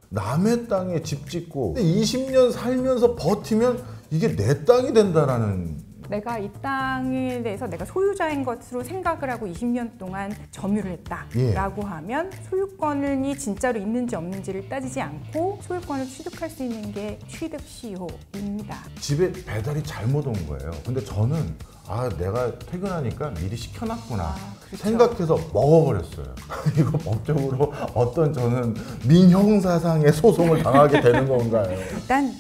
남의 땅에 집 짓고 20년 살면서 버티면 이게 내 땅이 된다라는. 내가 이 땅에 대해서 내가 소유자인 것으로 생각을 하고 20년 동안 점유를 했다라고 하면 소유권이 진짜로 있는지 없는지를 따지지 않고 소유권을 취득할 수 있는 게 취득시효입니다. 집에 배달이 잘못 온 거예요. 근데 저는 내가 퇴근하니까 미리 시켜놨구나 그렇죠. 생각해서 먹어버렸어요. 이거 법적으로 어떤 저는 민형사상의 소송을 당하게 되는 건가요? 일단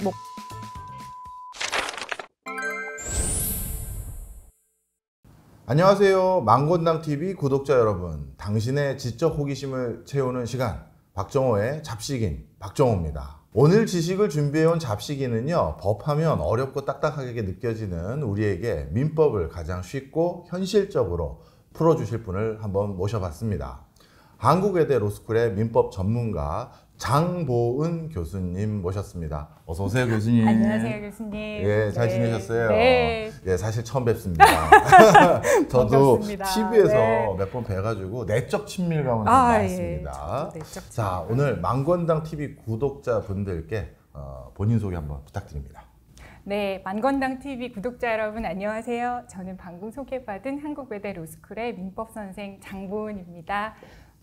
안녕하세요. 망건당TV 구독자 여러분. 당신의 지적 호기심을 채우는 시간, 박정호의 잡식인 박정호입니다. 오늘 지식을 준비해온 잡식인은요, 법하면 어렵고 딱딱하게 느껴지는 우리에게 민법을 가장 쉽고 현실적으로 풀어주실 분을 한번 모셔봤습니다. 한국외대 로스쿨의 민법 전문가 장보은 교수님 모셨습니다. 어서 오세요, 교수님. 안녕하세요, 교수님. 예, 잘 지내셨어요? 네. 예, 사실 처음 뵙습니다. 저도 반갑습니다. TV에서 네. 몇 번 뵈가지고 내적 친밀감은 많습니다. 예, 내적 자, 오늘 망건당TV 구독자분들께 본인 소개 한번 부탁드립니다. 네, 만건당TV 구독자 여러분 안녕하세요. 저는 방금 소개받은 한국외대 로스쿨의 민법선생 장보은입니다.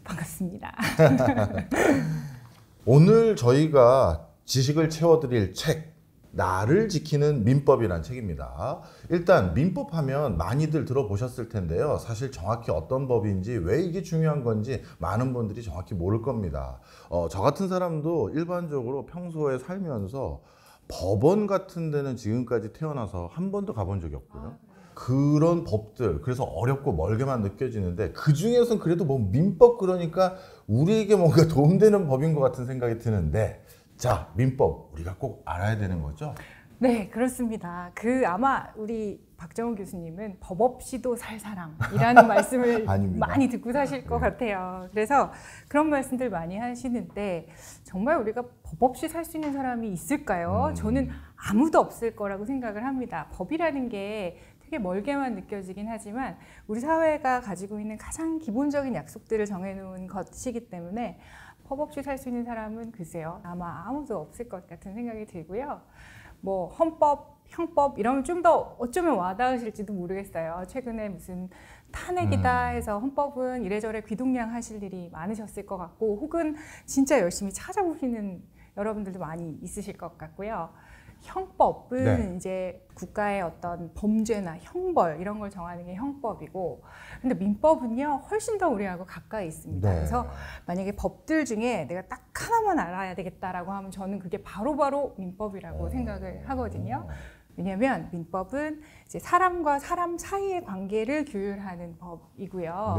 반갑습니다. 오늘 저희가 지식을 채워드릴 책, 나를 지키는 민법이라는 책입니다. 일단 민법하면 많이들 들어보셨을 텐데요. 사실 정확히 어떤 법인지, 왜 이게 중요한 건지 많은 분들이 정확히 모를 겁니다. 저 같은 사람도 일반적으로 평소에 살면서 법원 같은 데는 지금까지 태어나서 한 번도 가본 적이 없고요. 그런 법들, 그래서 어렵고 멀게만 느껴지는데 그 중에서는 그래도 뭐 민법, 그러니까 우리에게 뭔가 도움되는 법인 것 같은 생각이 드는데, 자, 민법 우리가 꼭 알아야 되는 거죠? 네, 그렇습니다. 아마 우리 박정호 교수님은 법 없이도 살 사람이라는 말씀을 많이 듣고 사실 것 같아요. 그래서 그런 말씀들 많이 하시는데 정말 우리가 법 없이 살 수 있는 사람이 있을까요? 저는 아무도 없을 거라고 생각을 합니다. 법이라는 게 되게 멀게만 느껴지긴 하지만 우리 사회가 가지고 있는 가장 기본적인 약속들을 정해놓은 것이기 때문에 법 없이 살 수 있는 사람은 글쎄요, 아마 아무도 없을 것 같은 생각이 들고요. 뭐 헌법, 형법 이러면 좀 더 어쩌면 와닿으실지도 모르겠어요. 최근에 무슨 탄핵이다 해서 헌법은 이래저래 귀동냥 하실 일이 많으셨을 것 같고, 혹은 진짜 열심히 찾아보시는 여러분들도 많이 있으실 것 같고요. 형법은 이제 국가의 어떤 범죄나 형벌 이런 걸 정하는 게 형법이고, 근데 민법은요 훨씬 더 우리하고 가까이 있습니다. 그래서 만약에 법들 중에 내가 딱 하나만 알아야 되겠다라고 하면 저는 그게 바로바로 민법이라고 생각을 하거든요. 왜냐하면 민법은 이제 사람과 사람 사이의 관계를 규율하는 법이고요.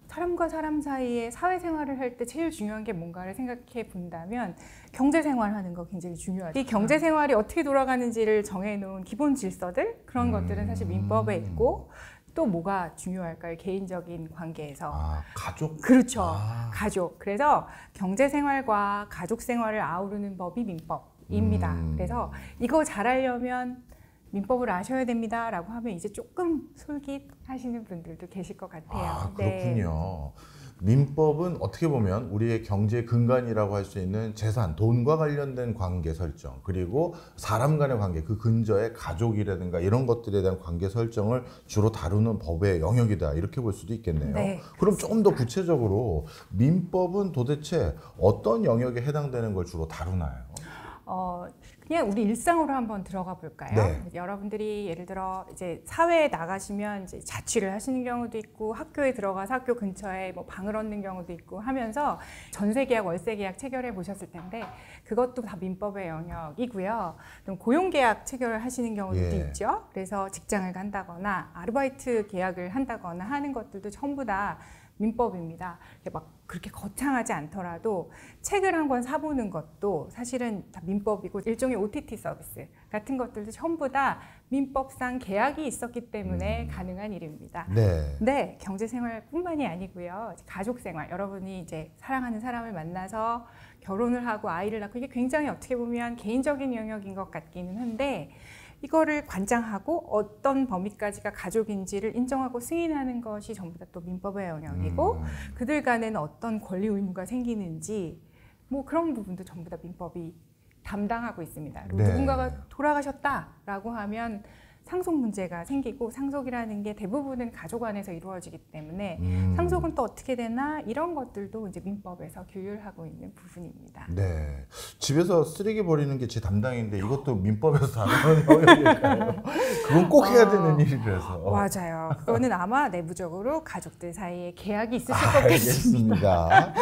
사람과 사람 사이에 사회생활을 할 때 제일 중요한 게 뭔가를 생각해 본다면 경제생활하는 거 굉장히 중요하죠. 이 경제생활이 어떻게 돌아가는지를 정해놓은 기본 질서들, 그런 것들은 사실 민법에 있고, 또 뭐가 중요할까요? 개인적인 관계에서. 가족? 그렇죠. 가족. 그래서 경제생활과 가족생활을 아우르는 법이 민법입니다. 그래서 이거 잘하려면 민법을 아셔야 됩니다 라고 하면 이제 조금 솔깃하시는 분들도 계실 것 같아요. 그렇군요. 민법은 어떻게 보면 우리의 경제 근간이라고 할 수 있는 재산, 돈과 관련된 관계 설정, 그리고 사람 간의 관계, 그 근저의 가족이라든가 이런 것들에 대한 관계 설정을 주로 다루는 법의 영역이다, 이렇게 볼 수도 있겠네요. 그럼 조금 더 구체적으로 민법은 도대체 어떤 영역에 해당되는 걸 주로 다루나요? 그냥 우리 일상으로 한번 들어가 볼까요? 여러분들이 예를 들어 이제 사회에 나가시면 이제 자취를 하시는 경우도 있고, 학교에 들어가서 학교 근처에 뭐 방을 얻는 경우도 있고 하면서 전세계약, 월세계약 체결해 보셨을 텐데 그것도 다 민법의 영역이고요. 그럼 고용계약 체결을 하시는 경우도 있죠. 그래서 직장을 간다거나 아르바이트 계약을 한다거나 하는 것들도 전부 다 민법입니다. 막 그렇게 거창하지 않더라도 책을 한 권 사보는 것도 사실은 다 민법이고, 일종의 OTT 서비스 같은 것들도 전부 다 민법상 계약이 있었기 때문에 가능한 일입니다. 네, 경제생활뿐만이 아니고요. 가족생활, 여러분이 이제 사랑하는 사람을 만나서 결혼을 하고 아이를 낳고, 이게 굉장히 어떻게 보면 개인적인 영역인 것 같기는 한데 이거를 관장하고 어떤 범위까지가 가족인지를 인정하고 승인하는 것이 전부 다 또 민법의 영역이고, 그들 간에는 어떤 권리 의무가 생기는지 뭐 그런 부분도 전부 다 민법이 담당하고 있습니다. 네. 누군가가 돌아가셨다라고 하면 상속 문제가 생기고 상속이라는 게 대부분은 가족 안에서 이루어지기 때문에 상속은 또 어떻게 되나 이런 것들도 이제 민법에서 규율하고 있는 부분입니다. 네, 집에서 쓰레기 버리는 게 제 담당인데 이것도 민법에서 다루는 영역일까요? 그건 꼭 해야 되는 일이라서. 맞아요. 그거는 아마 내부적으로 가족들 사이에 계약이 있으실 것 같습니다. 알겠습니다.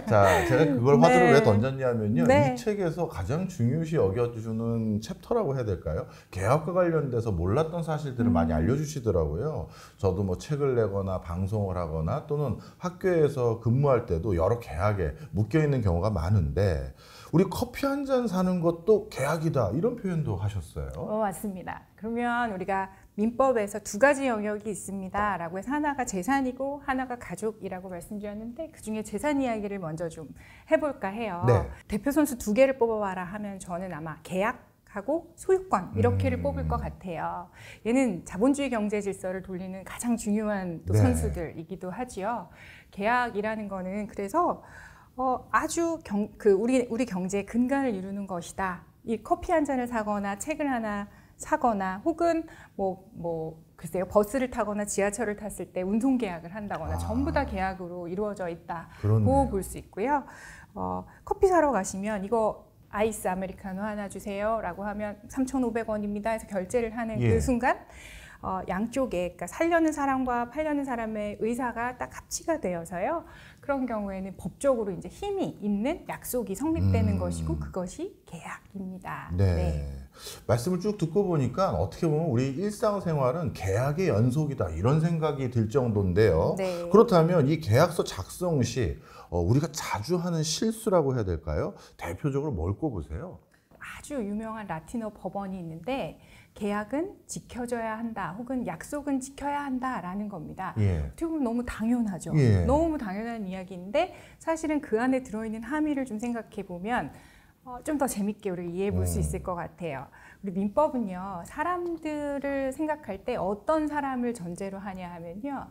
자, 제가 그걸 화두를 네. 왜 던졌냐면요. 네. 이 책에서 가장 중요시 여겨주는 챕터라고 해야 될까요? 계약과 관련돼서 몰랐던 사실들을 많이 알려주시더라고요. 저도 뭐 책을 내거나 방송을 하거나 또는 학교에서 근무할 때도 여러 계약에 묶여있는 경우가 많은데 우리 커피 한 잔 사는 것도 계약이다 이런 표현도 하셨어요. 맞습니다. 그러면 우리가 민법에서 두 가지 영역이 있습니다 라고 해서 하나가 재산이고 하나가 가족이라고 말씀드렸는데 그중에 재산 이야기를 먼저 좀 해볼까 해요. 네. 대표 선수 두 개를 뽑아봐라 하면 저는 아마 계약하고 소유권 이렇게를 뽑을 것 같아요. 얘는 자본주의 경제 질서를 돌리는 가장 중요한 또 네. 선수들이기도 하지요. 계약이라는 거는 그래서 아주 우리 경제의 근간을 이루는 것이다. 이 커피 한 잔을 사거나 책을 하나 사거나 혹은 글쎄요 버스를 타거나 지하철을 탔을 때 운송 계약을 한다거나 전부 다 계약으로 이루어져 있다고 볼 수 있고요. 커피 사러 가시면 이거 아이스 아메리카노 하나 주세요 라고 하면 3,500원입니다 해서 결제를 하는 그 순간 양쪽에 그러니까 살려는 사람과 팔려는 사람의 의사가 딱 합치가 되어서요. 그런 경우에는 법적으로 이제 힘이 있는 약속이 성립되는 것이고 그것이 계약입니다. 네. 네. 말씀을 쭉 듣고 보니까 어떻게 보면 우리 일상생활은 계약의 연속이다 이런 생각이 들 정도인데요. 네. 그렇다면 이 계약서 작성 시 우리가 자주 하는 실수라고 해야 될까요? 대표적으로 뭘 꼽으세요? 아주 유명한 라틴어 법원이 있는데 계약은 지켜져야 한다 혹은 약속은 지켜야 한다라는 겁니다. 어떻게 보면 너무 당연하죠. 너무 당연한 이야기인데 사실은 그 안에 들어있는 함의를 좀 생각해 보면 좀 더 재밌게 우리가 이해해 볼 수 있을 것 같아요. 우리 민법은요 사람들을 생각할 때 어떤 사람을 전제로 하냐 하면요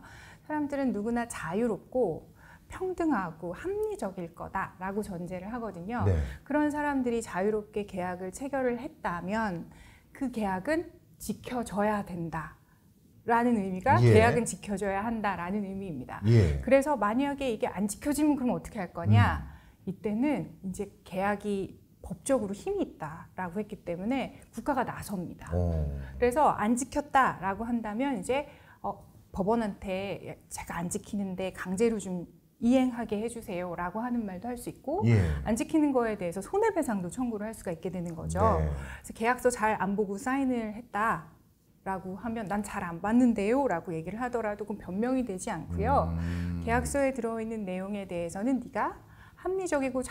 사람들은 누구나 자유롭고 평등하고 합리적일 거다라고 전제를 하거든요. 네. 그런 사람들이 자유롭게 계약을 체결을 했다면 그 계약은 지켜져야 된다라는 의미가 계약은 지켜져야 한다라는 의미입니다. 그래서 만약에 이게 안 지켜지면 그럼 어떻게 할 거냐? 이때는 이제 계약이 법적으로 힘이 있다라고 했기 때문에 국가가 나섭니다. 그래서 안 지켰다라고 한다면 이제 법원한테 제가 안 지키는데 강제로 좀 이행하게 해주세요 라고 하는 말도 할 수 있고 안 지키는 거에 대해서 손해배상도 청구를 할 수가 있게 되는 거죠. 그래서 계약서 잘 안 보고 사인을 했다 라고 하면 난 잘 안 봤는데요 라고 얘기를 하더라도 그건 변명이 되지 않고요. 계약서에 들어있는 내용에 대해서는 네가 합리적이고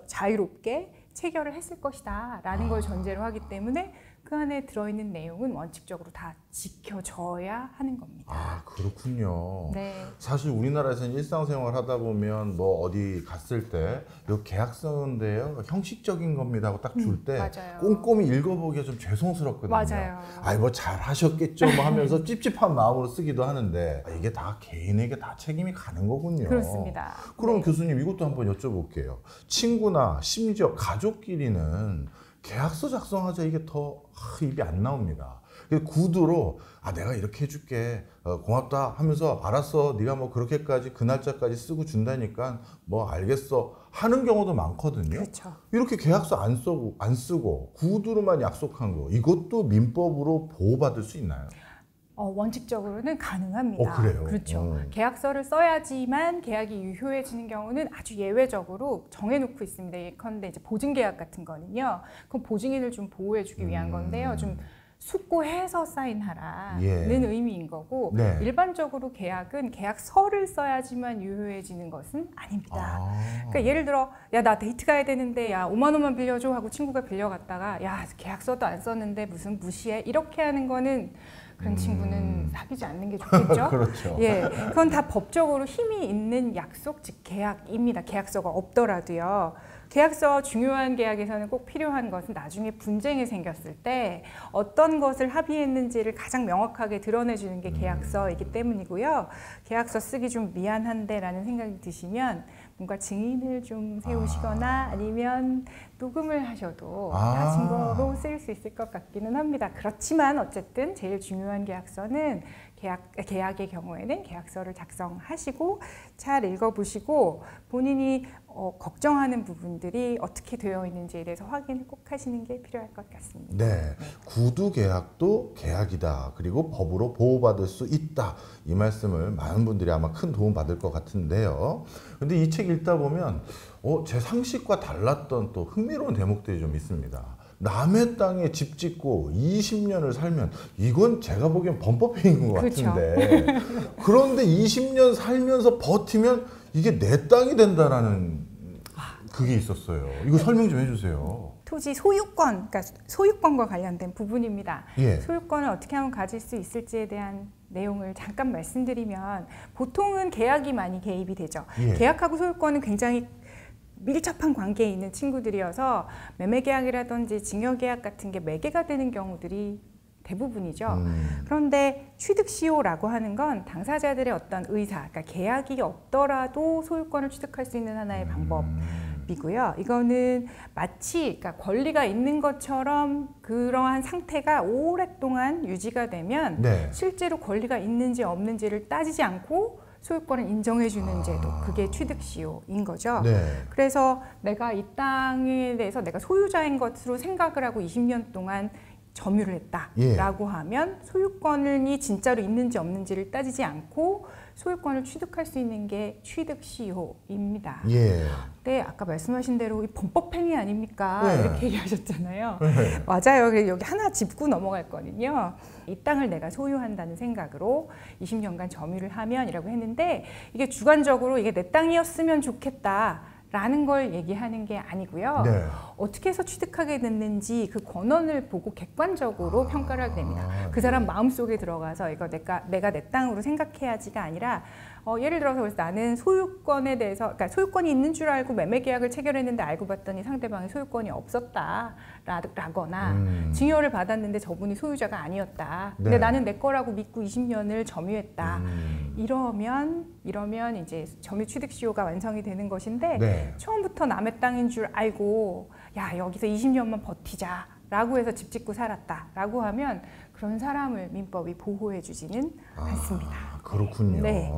자유롭게 체결을 했을 것이다 라는 걸 전제로 하기 때문에 그 안에 들어있는 내용은 원칙적으로 다 지켜져야 하는 겁니다. 아, 그렇군요. 네. 사실 우리나라에서는 일상생활 하다 보면 뭐 어디 갔을 때 이 계약서인데요 형식적인 겁니다 하고 딱 줄 때 꼼꼼히 읽어보기가 좀 죄송스럽거든요. 맞아요. 아이 뭐 잘하셨겠죠 뭐 하면서 찝찝한 마음으로 쓰기도 하는데 이게 다 개인에게 다 책임이 가는 거군요. 그렇습니다. 그럼 교수님 이것도 한번 여쭤볼게요. 친구나 심지어 가족끼리는 계약서 작성하자 이게 더 입이 안 나옵니다. 구두로 내가 이렇게 해줄게 고맙다 하면서 알았어 네가 뭐 그렇게까지 그 날짜까지 쓰고 준다니까 뭐 알겠어 하는 경우도 많거든요. 그렇죠. 이렇게 계약서 안 쓰고 구두로만 약속한 거 이것도 민법으로 보호받을 수 있나요? 원칙적으로는 가능합니다. 그래요? 그렇죠. 계약서를 써야지만 계약이 유효해지는 경우는 아주 예외적으로 정해놓고 있습니다. 예컨대 이제 보증계약 같은 거는요. 그건 보증인을 좀 보호해주기 위한 건데요. 좀 숙고해서 사인하라는 의미인 거고 일반적으로 계약은 계약서를 써야지만 유효해지는 것은 아닙니다. 그러니까 예를 들어 야 나 데이트 가야 되는데 야 5만 원만 빌려줘 하고 친구가 빌려갔다가 야 계약서도 안 썼는데 무슨 무시해 이렇게 하는 거는 그런 친구는 사귀지 않는 게 좋겠죠. 그렇죠. 그건 다 법적으로 힘이 있는 약속, 즉 계약입니다. 계약서가 없더라도요. 계약서 중요한 계약에서는 꼭 필요한 것은 나중에 분쟁이 생겼을 때 어떤 것을 합의했는지를 가장 명확하게 드러내주는 게 계약서이기 때문이고요. 계약서 쓰기 좀 미안한데 라는 생각이 드시면 뭔가 증인을 좀 세우시거나 아니면 녹음을 하셔도 다 증거로 쓰일 수 있을 것 같기는 합니다. 그렇지만 어쨌든 제일 중요한 계약서는 계약의 경우에는 계약서를 작성하시고 잘 읽어보시고 본인이 걱정하는 부분들이 어떻게 되어 있는지에 대해서 확인을 꼭 하시는 게 필요할 것 같습니다. 네, 구두 계약도 계약이다. 그리고 법으로 보호받을 수 있다. 이 말씀을 많은 분들이 아마 큰 도움 받을 것 같은데요. 근데 이 책 읽다 보면 제 상식과 달랐던 또 흥미로운 대목들이 좀 있습니다. 남의 땅에 집 짓고 20년을 살면 이건 제가 보기엔 범법행위인 것 같은데 그런데 20년 살면서 버티면 이게 내 땅이 된다라는 그게 있었어요. 이거 설명 좀 해주세요. 토지 소유권, 그러니까 소유권과 관련된 부분입니다. 예. 소유권을 어떻게 하면 가질 수 있을지에 대한 내용을 잠깐 말씀드리면 보통은 계약이 많이 개입이 되죠. 예. 계약하고 소유권은 굉장히 밀접한 관계에 있는 친구들이어서 매매계약이라든지 징여계약 같은 게 매개가 되는 경우들이 대부분이죠. 그런데 취득시효라고 하는 건 당사자들의 어떤 의사, 그러니까 계약이 없더라도 소유권을 취득할 수 있는 하나의 방법이고요. 이거는 마치 그러니까 권리가 있는 것처럼 그러한 상태가 오랫동안 유지가 되면 네. 실제로 권리가 있는지 없는지를 따지지 않고 소유권을 인정해주는 제도, 그게 취득시효인 거죠. 네. 그래서 내가 이 땅에 대해서 내가 소유자인 것으로 생각을 하고 20년 동안 점유를 했다라고 하면 소유권이 진짜로 있는지 없는지를 따지지 않고 소유권을 취득할 수 있는 게 취득시효입니다. 예. 네, 아까 말씀하신 대로 이 범법행위 아닙니까? 네. 이렇게 얘기하셨잖아요. 네. 맞아요. 그래서 여기 하나 짚고 넘어갔거든요. 이 땅을 내가 소유한다는 생각으로 20년간 점유를 하면이라고 했는데 이게 주관적으로 이게 내 땅이었으면 좋겠다. 라는 걸 얘기하는 게 아니고요. 네. 어떻게 해서 취득하게 됐는지 그 권한을 보고 객관적으로 평가를 하게 됩니다. 그 사람 마음속에 들어가서 이거 내가 내 땅으로 생각해야지가 아니라 예를 들어서 그래서 나는 소유권에 대해서 그러니까 소유권이 있는 줄 알고 매매 계약을 체결했는데 알고 봤더니 상대방이 소유권이 없었다라거나 증여를 받았는데 저분이 소유자가 아니었다. 근데 네. 나는 내 거라고 믿고 20년을 점유했다. 이러면 이제 점유 취득 시효가 완성이 되는 것인데 네. 처음부터 남의 땅인 줄 알고 야 여기서 20년만 버티자 라고 해서 집 짓고 살았다 라고 하면 그런 사람을 민법이 보호해 주지는 않습니다. 그렇군요. 네.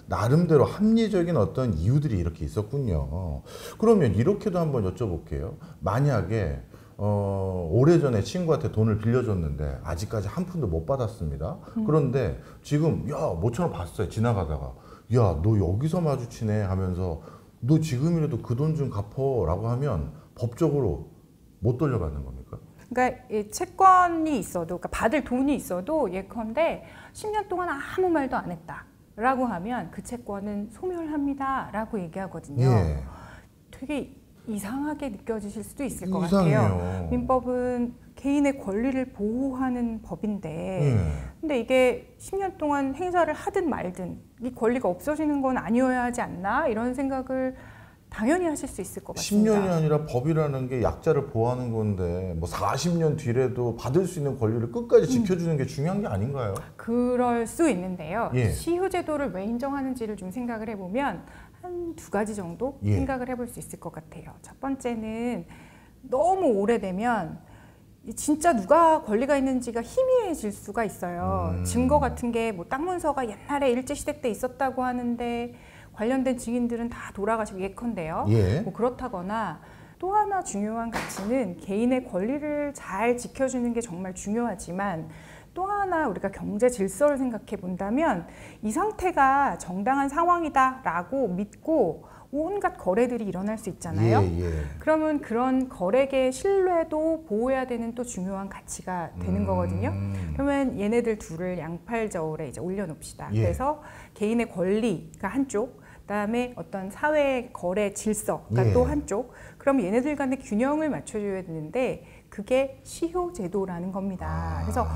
나름대로 합리적인 어떤 이유들이 이렇게 있었군요. 그러면 이렇게도 한번 여쭤볼게요. 만약에 오래전에 친구한테 돈을 빌려줬는데 아직까지 한 푼도 못 받았습니다. 그런데 지금 야 모처럼 봤어요. 지나가다가 야 너 여기서 마주치네 하면서 너 지금이라도 그 돈 좀 갚어라고 하면 법적으로 못 돌려받는 겁니까? 그러니까 이 채권이 있어도 그러니까 받을 돈이 있어도 예컨대 10년 동안 아무 말도 안 했다라고 하면 그 채권은 소멸합니다라고 얘기하거든요. 예. 되게 이상하게 느껴지실 수도 있을 것 이상해요. 같아요. 민법은 개인의 권리를 보호하는 법인데 근데 이게 10년 동안 행사를 하든 말든 이 권리가 없어지는 건 아니어야 하지 않나 이런 생각을 당연히 하실 수 있을 것 같습니다. 10년이 아니라 법이라는 게 약자를 보호하는 건데 뭐 40년 뒤래도 받을 수 있는 권리를 끝까지 지켜주는 게 중요한 게 아닌가요? 그럴 수 있는데요. 예. 시효제도를 왜 인정하는지를 좀 생각을 해보면 한 두 가지 정도 예. 생각을 해볼 수 있을 것 같아요. 첫 번째는 너무 오래되면 진짜 누가 권리가 있는지가 희미해질 수가 있어요. 증거 같은 게 뭐 땅 문서가 옛날에 일제시대 때 있었다고 하는데 관련된 증인들은 다 돌아가시고 예컨대요. 예. 뭐 그렇다거나 또 하나 중요한 가치는 개인의 권리를 잘 지켜주는 게 정말 중요하지만 또 하나 우리가 경제 질서를 생각해 본다면 이 상태가 정당한 상황이다라고 믿고 온갖 거래들이 일어날 수 있잖아요. 예. 그러면 그런 거래계의 신뢰도 보호해야 되는 또 중요한 가치가 되는 거거든요. 그러면 얘네들 둘을 양팔 저울에 이제 올려놓읍시다. 예. 그래서 개인의 권리가 한쪽, 그다음에 어떤 사회 거래 질서가 예. 또 한쪽. 그럼 얘네들 간의 균형을 맞춰줘야 되는데 그게 시효제도라는 겁니다. 그래서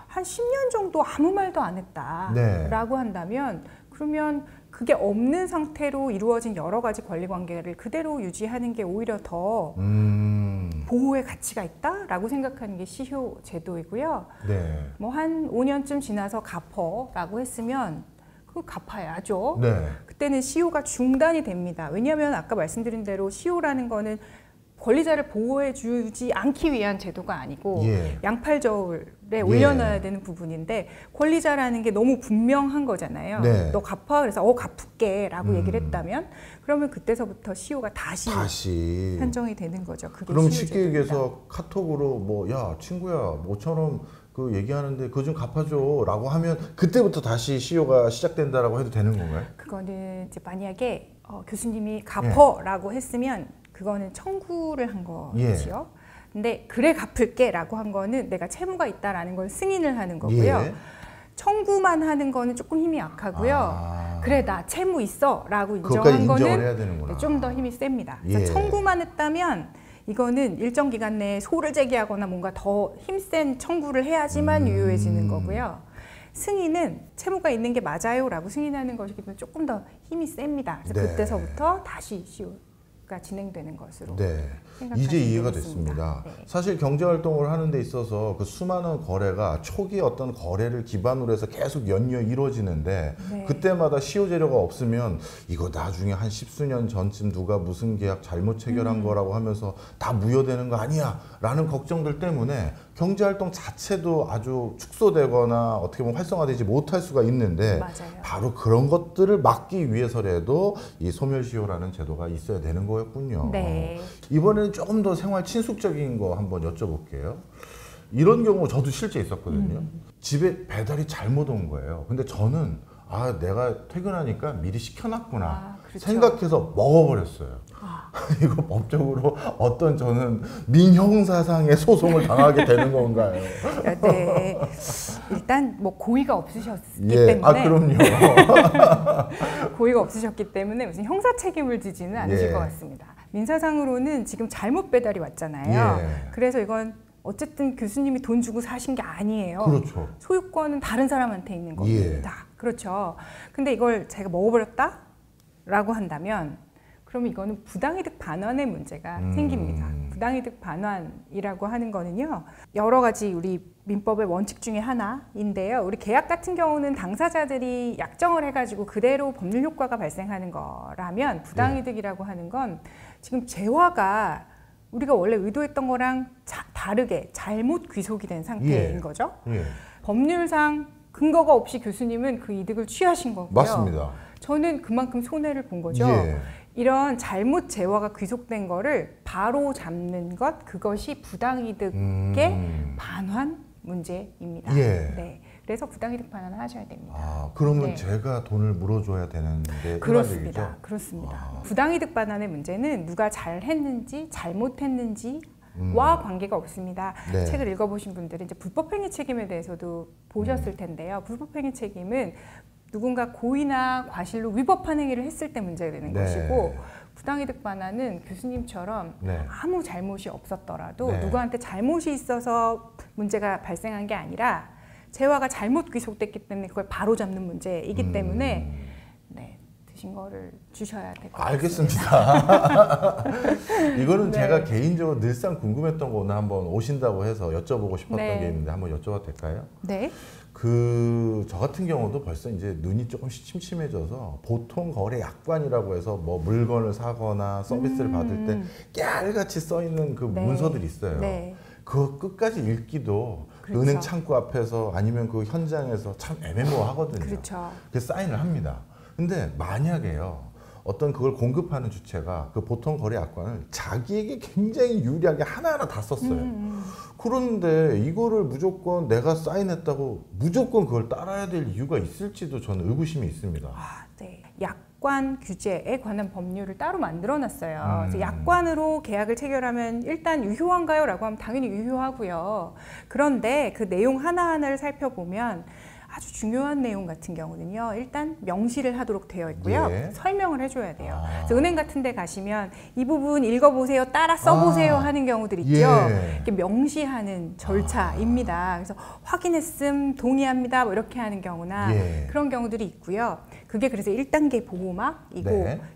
한 10년 정도 아무 말도 안 했다라고 한다면 그러면 그게 없는 상태로 이루어진 여러 가지 권리 관계를 그대로 유지하는 게 오히려 더 보호의 가치가 있다라고 생각하는 게 시효제도이고요. 네. 뭐 한 5년쯤 지나서 갚어라고 했으면 그걸 갚아야죠. 네. 그때는 시효가 중단이 됩니다. 왜냐하면 아까 말씀드린 대로 시효라는 거는 권리자를 보호해주지 않기 위한 제도가 아니고 예. 양팔저울에 올려놔야 되는 부분인데 권리자라는 게 너무 분명한 거잖아요. 네. 너 갚아 그래서 갚을게 라고 얘기를 했다면 그러면 그때서부터 시효가 다시 산정이 되는 거죠. 그게 그럼 시효 쉽게 제도입니다. 얘기해서 카톡으로 뭐 야 친구야 모처럼 그 얘기하는데 그거 좀 갚아줘 라고 하면 그때부터 다시 시효가 시작된다라고 해도 되는 건가요? 그거는 이제 만약에 교수님이 갚어라고 했으면 그거는 청구를 한 거지요. 근데 그래 갚을게 라고 한 거는 내가 채무가 있다라는 걸 승인을 하는 거고요. 청구만 하는 거는 조금 힘이 약하고요. 그래 나 채무 있어 라고 인정한 거는 좀 더 힘이 셉니다. 그래서 청구만 했다면 이거는 일정 기간 내에 소를 제기하거나 뭔가 더 힘센 청구를 해야지만 유효해지는 거고요. 승인은 채무가 있는 게 맞아요 라고 승인하는 것이기 때문에 조금 더 힘이 셉니다. 그래서 그때서부터 다시 시효가 진행되는 것으로 이제 이해가 되겠습니다. 됐습니다. 네. 사실 경제활동을 하는 데 있어서 그 수많은 거래가 초기 어떤 거래를 기반으로 해서 계속 연이어 이루어지는데 그때마다 시효 재료가 없으면 이거 나중에 한 10수년 전쯤 누가 무슨 계약 잘못 체결한 거라고 하면서 다 무효되는 거 아니야 라는 걱정들 때문에 경제활동 자체도 아주 축소되거나 어떻게 보면 활성화되지 못할 수가 있는데 바로 그런 것들을 막기 위해서라도 이 소멸시효라는 제도가 있어야 되는 거였군요. 이번에는 조금 더 생활 친숙적인 거 한번 여쭤볼게요. 이런 경우 저도 실제 있었거든요. 집에 배달이 잘못 온 거예요. 근데 저는 내가 퇴근하니까 미리 시켜놨구나 생각해서 먹어버렸어요. 이거 법적으로 어떤 저는 민형사상의 소송을 당하게 되는 건가요? 네, 일단 뭐 고의가 없으셨기 때문에 그럼요. 고의가 없으셨기 때문에 무슨 형사 책임을 지지는 않으실 것 같습니다. 민사상으로는 지금 잘못 배달이 왔잖아요. 그래서 이건 어쨌든 교수님이 돈 주고 사신 게 아니에요. 그렇죠. 소유권은 다른 사람한테 있는 겁니다. 그렇죠. 근데 이걸 제가 먹어버렸다? 라고 한다면 그럼 이거는 부당이득 반환의 문제가 생깁니다. 부당이득 반환이라고 하는 거는요. 여러 가지 우리 민법의 원칙 중에 하나인데요. 우리 계약 같은 경우는 당사자들이 약정을 해가지고 그대로 법률 효과가 발생하는 거라면 부당이득이라고 하는 건 지금 재화가 우리가 원래 의도했던 거랑 다르게 잘못 귀속이 된 상태인 거죠. 법률상 근거가 없이 교수님은 그 이득을 취하신 거고요. 맞습니다. 저는 그만큼 손해를 본 거죠. 이런 잘못 재화가 귀속된 거를 바로 잡는 것, 그것이 부당이득의 반환 문제입니다. 네. 그래서 부당이득 반환을 하셔야 됩니다. 그러면 제가 돈을 물어줘야 되는데 그렇습니다. 그렇습니다. 부당이득 반환의 문제는 누가 잘했는지 잘못했는지와 관계가 없습니다. 책을 읽어보신 분들은 이제 불법행위 책임에 대해서도 보셨을 텐데요. 불법행위 책임은 누군가 고의나 과실로 위법한 행위를 했을 때 문제가 되는 것이고 부당이득 반환은 교수님처럼 아무 잘못이 없었더라도 누구한테 잘못이 있어서 문제가 발생한 게 아니라 재화가 잘못 귀속됐기 때문에 그걸 바로 잡는 문제이기 때문에 드신 거를 주셔야 될 것 같습니다. 알겠습니다. 이거는 제가 개인적으로 늘상 궁금했던 거는 한번 오신다고 해서 여쭤보고 싶었던 게 있는데 한번 여쭤봐도 될까요? 네. 저 같은 경우도 벌써 이제 눈이 조금씩 침침해져서 보통 거래 약관이라고 해서 뭐 물건을 사거나 서비스를 받을 때 깨알같이 써 있는 그 문서들이 있어요. 그거 끝까지 읽기도 은행 창구 앞에서 아니면 그 현장에서 참 애매모호하거든요. 그래서 사인을 합니다. 근데 만약에요. 어떤 그걸 공급하는 주체가 그 보통 거래 약관을 자기에게 굉장히 유리하게 하나하나 다 썼어요. 그런데 이거를 무조건 내가 사인했다고 무조건 그걸 따라야 될 이유가 있을지도 저는 의구심이 있습니다. 약관 규제에 관한 법률을 따로 만들어놨어요. 그래서 약관으로 계약을 체결하면 일단 유효한가요? 라고 하면 당연히 유효하고요. 그런데 그 내용 하나하나를 살펴보면 아주 중요한 내용 같은 경우는요. 일단 명시를 하도록 되어 있고요. 설명을 해줘야 돼요. 그래서 은행 같은 데 가시면 이 부분 읽어보세요. 따라 써보세요 하는 경우들 있죠. 이렇게 명시하는 절차입니다. 그래서 확인했음, 동의합니다. 뭐 이렇게 하는 경우나 그런 경우들이 있고요. 그게 그래서 1단계 보호막이고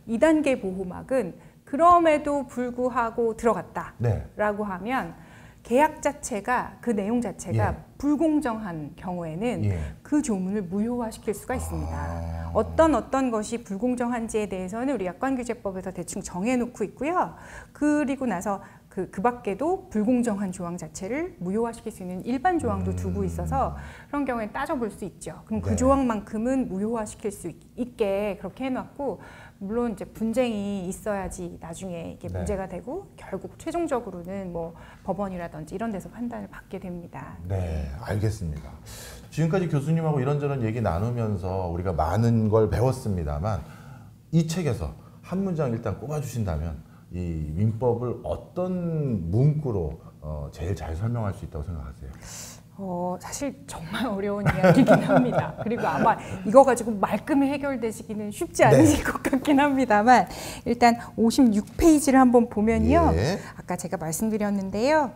2단계 보호막은 그럼에도 불구하고 들어갔다라고 하면 계약 자체가 그 내용 자체가 예. 불공정한 경우에는 예. 그 조문을 무효화시킬 수가 있습니다. 어떤 것이 불공정한지에 대해서는 우리 약관규제법에서 대충 정해놓고 있고요. 그리고 나서 그 밖에도 불공정한 조항 자체를 무효화시킬 수 있는 일반 조항도 두고 있어서 그런 경우에 따져볼 수 있죠. 그럼 그 네. 조항만큼은 무효화시킬 수 있게 그렇게 해놨고, 물론 이제 분쟁이 있어야지 나중에 이게 네. 문제가 되고 결국 최종적으로는 뭐 법원이라든지 이런 데서 판단을 받게 됩니다. 네, 알겠습니다. 지금까지 교수님하고 이런저런 얘기 나누면서 우리가 많은 걸 배웠습니다만 이 책에서 한 문장 일단 꼽아주신다면 이 민법을 어떤 문구로 제일 잘 설명할 수 있다고 생각하세요? 사실 정말 어려운 이야기이긴 합니다. 그리고 아마 이거 가지고 말끔히 해결되시기는 쉽지 않으실 것 같긴 합니다만 일단 56페이지를 한번 보면요. 예. 아까 제가 말씀드렸는데요.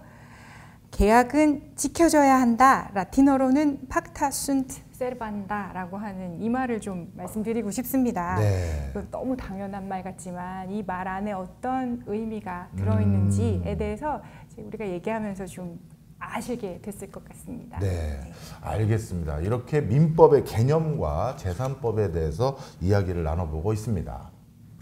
계약은 지켜져야 한다. 라틴어로는 팍타 순트 세르반다라고 하는 이 말을 좀 말씀드리고 싶습니다. 네. 너무 당연한 말 같지만 이 말 안에 어떤 의미가 들어있는지에 대해서 우리가 얘기하면서 좀 아시게 됐을 것 같습니다. 네, 알겠습니다. 이렇게 민법의 개념과 재산법에 대해서 이야기를 나눠보고 있습니다.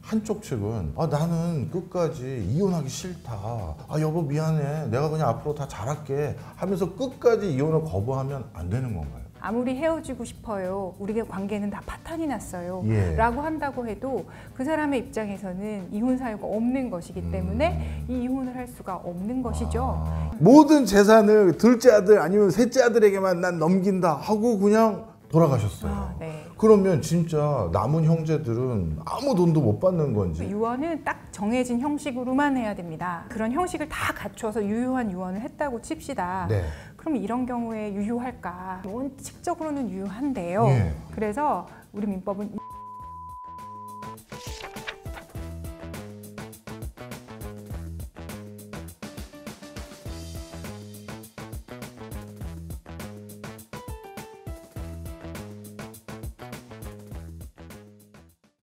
한쪽 측은 나는 끝까지 이혼하기 싫다. 여보 미안해. 내가 그냥 앞으로 다 잘할게 하면서 끝까지 이혼을 거부하면 안 되는 건가요? 아무리 헤어지고 싶어요. 우리의 관계는 다 파탄이 났어요. 예. 라고 한다고 해도 그 사람의 입장에서는 이혼 사유가 없는 것이기 때문에 이 이혼을 할 수가 없는 것이죠. 모든 재산을 둘째 아들 아니면 셋째 아들에게만 난 넘긴다 하고 그냥 돌아가셨어요. 네. 그러면 진짜 남은 형제들은 아무 돈도 못 받는 건지. 유언은 딱 정해진 형식으로만 해야 됩니다. 그런 형식을 다 갖춰서 유효한 유언을 했다고 칩시다. 네. 그럼 이런 경우에 유효할까? 원칙적으로는 유효한데요. 예. 그래서 우리 민법은